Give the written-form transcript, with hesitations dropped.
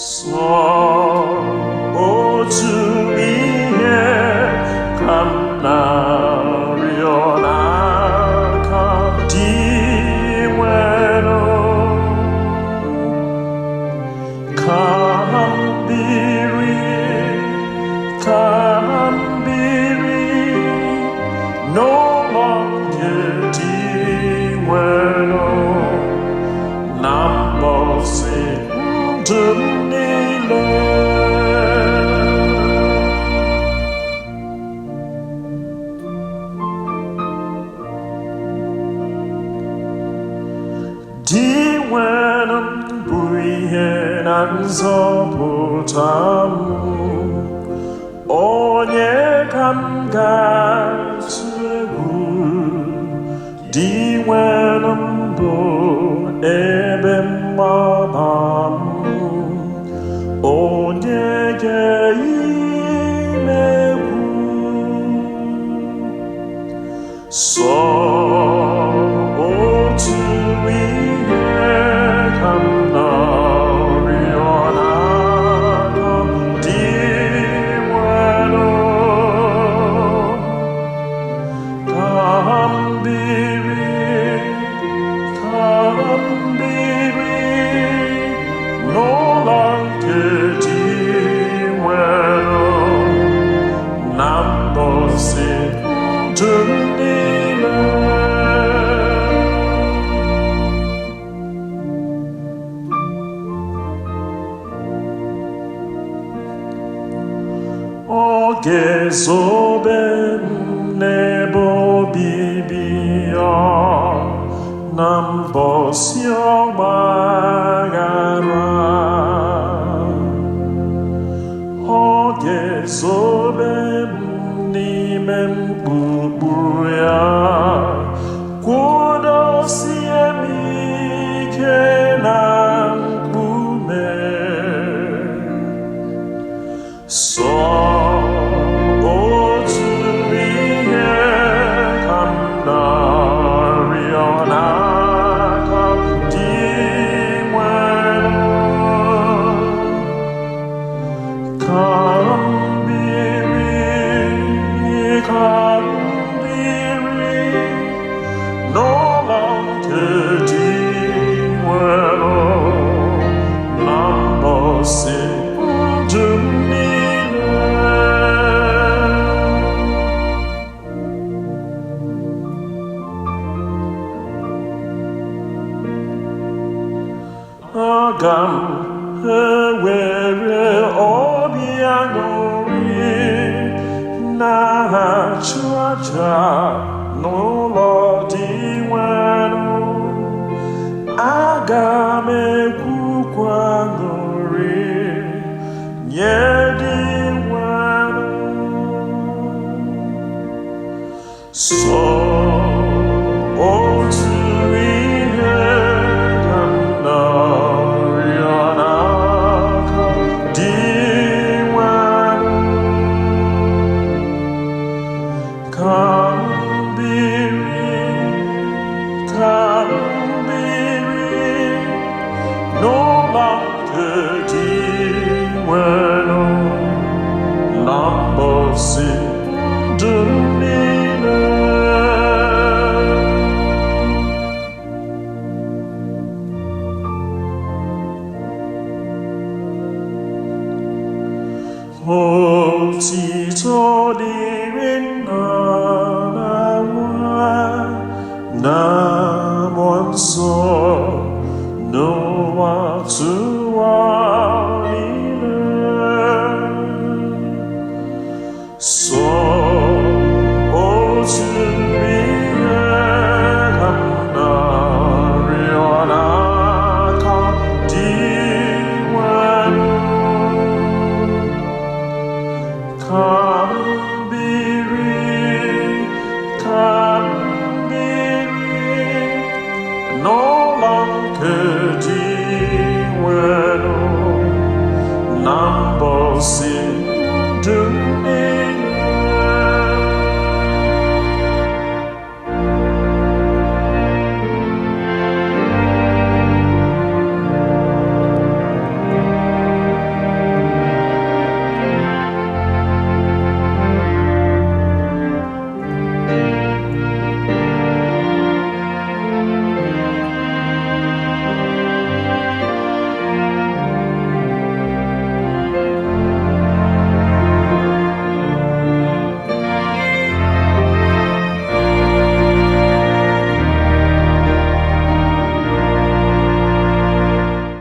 sọ otu ihe ka m na-arịọ n'aka Dinwenụ, ka m biri n'ụlọ nke Dinwenụ na mbọsị ndụ m niile. Dinwenụ bụ ihe na nzọpụta m, onye ka m ga-atụ egwu? Dinwenụ bụ ebe mgbaba m, onye ga-ime egwu? Sọ otu ihe ka m na-arịọ n'aka Dinwenụ, ka m biri n'ụlọ nke Dinwenụ na mbọsị ndụ m niile. Ọ ga-ezobe m n'ebe obibi ya na mbọsị ọgbaghara. Ọ ga-ezobe m n'ime mkpukpu ya, kwụdosie m ike na nkume. Sọ otu ihe ka m na-arịọ n'aka Dinwenụ, ka m biri n'ụlọ nke Dinwenụ na mbọsị ndụ m niile. Aga m ewere obi aṅụrị na-achụ aja n'ụlọ Dinwenụ. Aga m ekwukwa aṅụrị nye Dinwenụ. Sọ otu ihe ka m na-arịọ n'aka Dinwenụ, ka